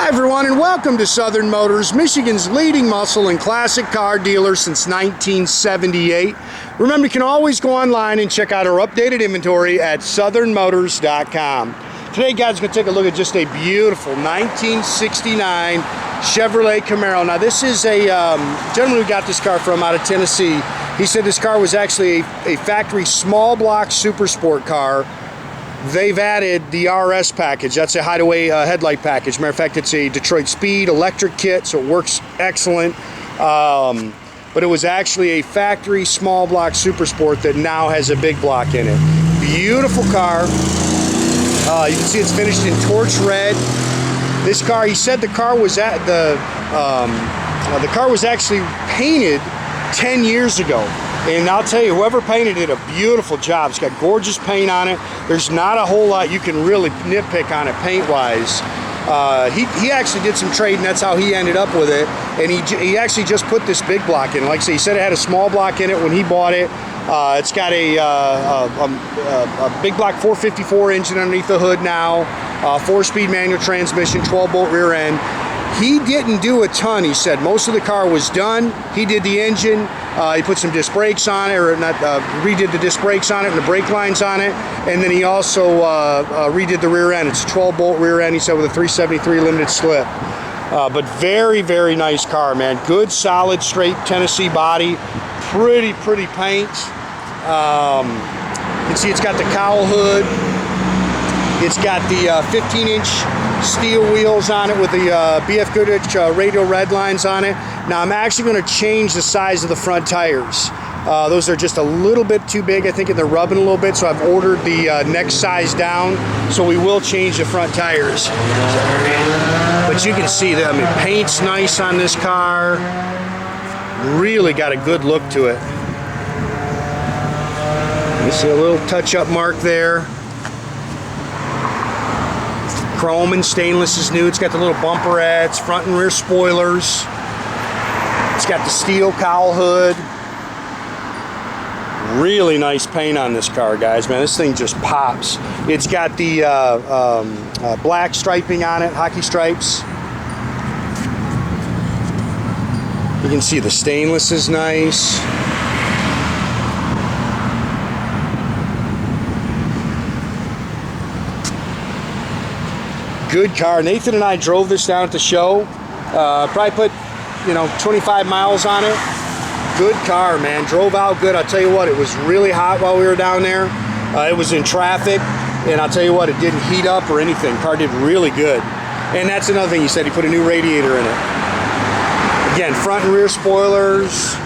Hi everyone, and welcome to Southern Motors, Michigan's leading muscle and classic car dealer since 1978. Remember, you can always go online and check out our updated inventory at southernmotors.com. Today, guys, we're going to take a look at just a beautiful 1969 Chevrolet Camaro. Now, this is a gentleman who got this car from out of Tennessee. He said this car was actually a factory small block super sport car. They've added the RS package. That's a hideaway headlight package. Matter of fact, it's a Detroit Speed electric kit, so it works excellent. But it was actually a factory small block super sport that now has a big block in it. Beautiful car. You can see it's finished in torch red. This car, he said the car was actually painted 10 years ago. And I'll tell you, whoever painted it, a beautiful job. It's got gorgeous paint on it. There's not a whole lot you can really nitpick on it paint-wise. He actually did some trading. That's how he ended up with it. And he actually just put this big block in. Like I say, he said it had a small block in it when he bought it. It's got a big block 454 engine underneath the hood now. 4-speed manual transmission, 12-bolt rear end. He didn't do a ton, he said. Most of the car was done. He did the engine. He put some disc brakes on it, or not, redid the disc brakes on it and the brake lines on it. And then he also redid the rear end. It's a 12-bolt rear end, he said, with a 373 limited slip. But very, very nice car, man. Good, solid, straight Tennessee body. Pretty paint. You can see it's got the cowl hood. It's got the 15-inch steel wheels on it with the BF Goodrich Radial Redlines on it. Now I'm actually going to change the size of the front tires. Those are just a little bit too big, I think, and they're rubbing a little bit, so I've ordered the next size down, so we will change the front tires. But you can see that, I mean, paint's nice on this car. Really got a good look to it. You see a little touch-up mark there. Chrome and stainless is new. It's got the little bumperettes, front and rear spoilers. It's got the steel cowl hood. Really nice paint on this car, guys. Man, this thing just pops. It's got the black striping on it, hockey stripes. You can see the stainless is nice. Good car. Nathan and I drove this down at the show. Probably put, 25 miles on it. Good car, man. Drove out good. I'll tell you what, it was really hot while we were down there. It was in traffic, and I'll tell you what, it didn't heat up or anything. Car did really good. And that's another thing he said. He put a new radiator in it. Again, front and rear spoilers.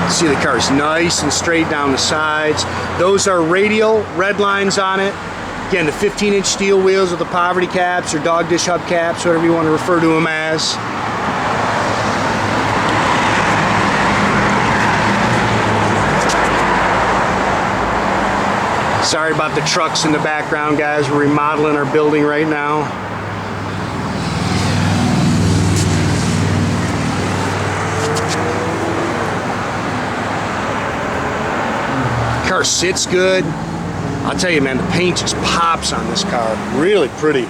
See, the car's nice and straight down the sides. Those are Radial Redlines on it. Again, the 15-inch steel wheels with the poverty caps or dog dish hubcaps, whatever you want to refer to them as. Sorry about the trucks in the background, guys. We're remodeling our building right now. Car sits good. I'll tell you, man, the paint just pops on this car. Really pretty.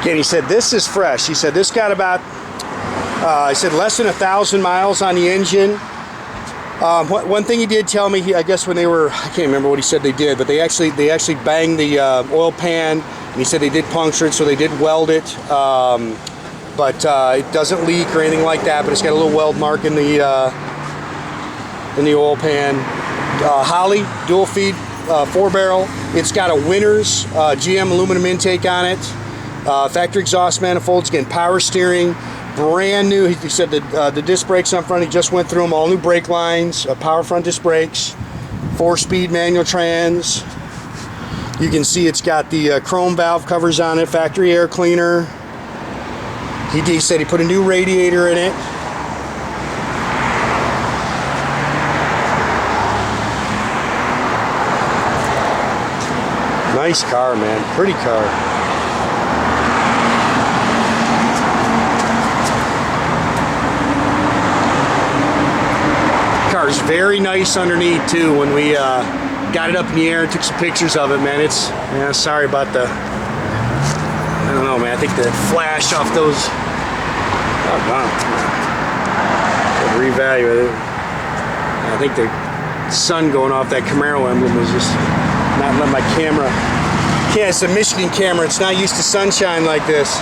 Again, he said this is fresh. He said this got about, he said less than 1,000 miles on the engine. One thing he did tell me, I guess when they were, I can't remember what he said they did, but they actually banged the oil pan, and he said they did puncture it, so they did weld it, but it doesn't leak or anything like that, but it's got a little weld mark in the oil pan. Holley dual feed 4-barrel. It's got a Winners GM aluminum intake on it. Factory exhaust manifolds, again, power steering. Brand new. He said that the disc brakes up front, he just went through them, all new brake lines, power front disc brakes, 4-speed manual trans. You can see it's got the chrome valve covers on it, factory air cleaner. He said he put a new radiator in it. Nice car, man. Pretty car. Car's very nice underneath too. When we got it up in the air and took some pictures of it, man, it's, yeah, sorry about the, I don't know, man, I think the flash off those, oh wow, revalue it. I think the sun going off that Camaro emblem was just not letting my camera, yeah, it's a Michigan camera, it's not used to sunshine like this.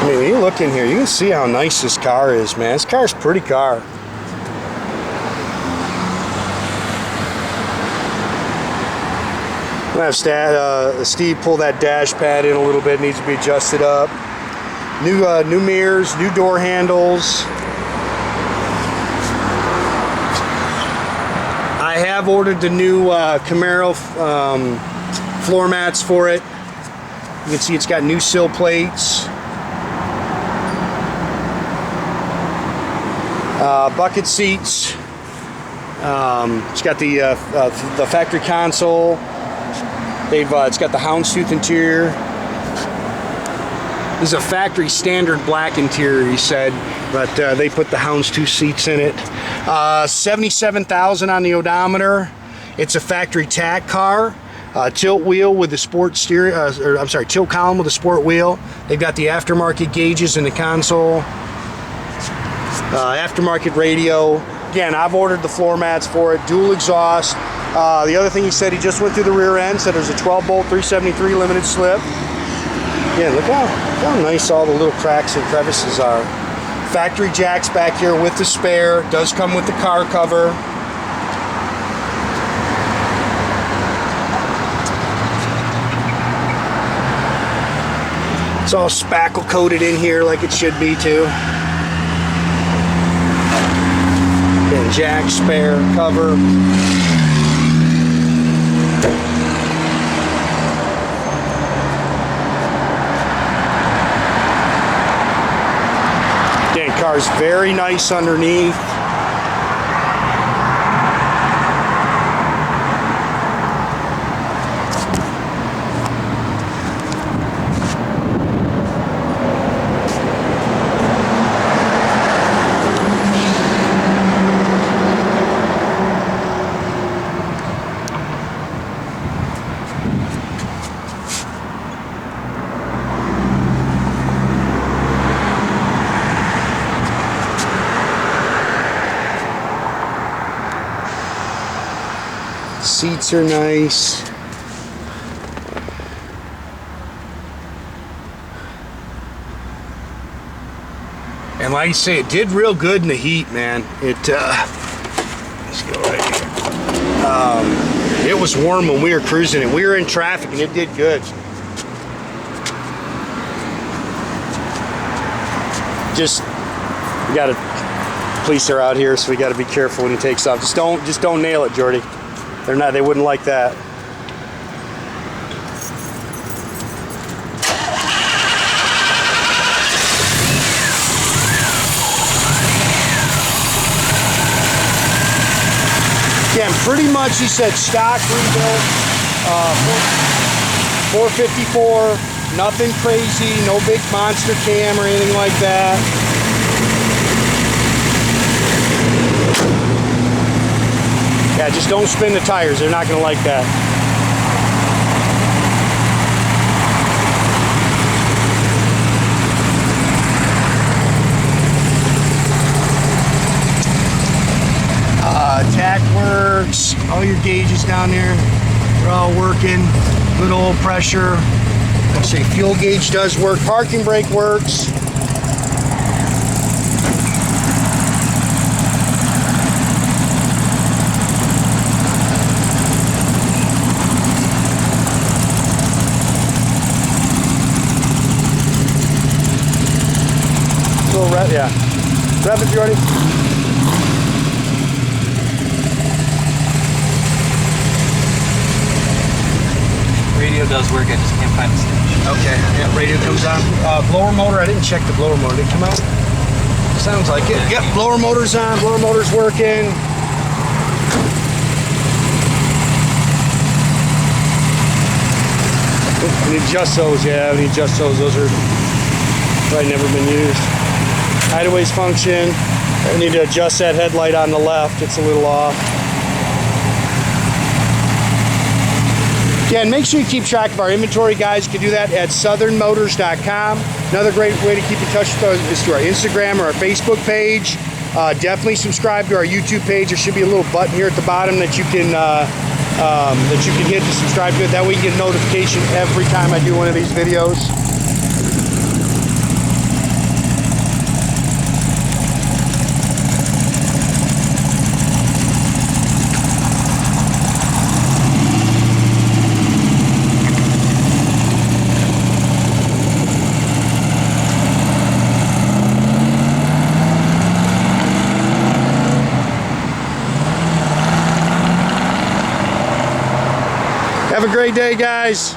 I mean, when you look in here, you can see how nice this car is, man. This car's a pretty car. I'm gonna have Steve pull that dash pad in a little bit. It needs to be adjusted up. New mirrors, new door handles. I have ordered the new Camaro floor mats for it. You can see it's got new sill plates. Bucket seats. It's got the factory console. It's got the houndstooth interior. This is a factory standard black interior, he said, but they put the houndstooth seats in it. 77,000 on the odometer. It's a factory tach car. Tilt wheel with the sport steering, tilt column with a sport wheel. They've got the aftermarket gauges in the console. Aftermarket radio. Again, I've ordered the floor mats for it. Dual exhaust. The other thing he said, he just went through the rear end, said there's a 12-bolt 373 limited slip. Yeah, look how nice all the little cracks and crevices are. Factory jacks back here with the spare. Does come with the car cover. It's all spackle coated in here like it should be too. And jack, spare, cover. Again, car's very nice underneath. Seats are nice. And like I say, it did real good in the heat, man. Let's go right here. It was warm when we were cruising it. We were in traffic and it did good. Just, we got a police are out here, so we got to be careful when he takes off. Just don't nail it, Jordy. They wouldn't like that. Again, pretty much he said stock rebuilt, 454, nothing crazy, no big monster cam or anything like that. Yeah, just don't spin the tires. They're not going to like that. Tach works. All your gauges down there, they're all working. Good old pressure. I'd say fuel gauge does work. Parking brake works. Yeah. Rev it, Jordy. Radio does work, I just can't find the stage. Okay, yeah, radio comes on. Blower motor, I didn't check the blower motor. Did it come out? Sounds like it. Yep, blower motor's on, blower motor's working. And adjust those, yeah, when you adjust those are probably never been used. Hideaways function. I need to adjust that headlight on the left. It's a little off. Yeah, and make sure you keep track of our inventory, guys. You can do that at southernmotors.com. Another great way to keep in touch with us is through our Instagram or our Facebook page. Definitely subscribe to our YouTube page. There should be a little button here at the bottom that you can hit to subscribe to it. That way you get a notification every time I do one of these videos. Have a great day, guys.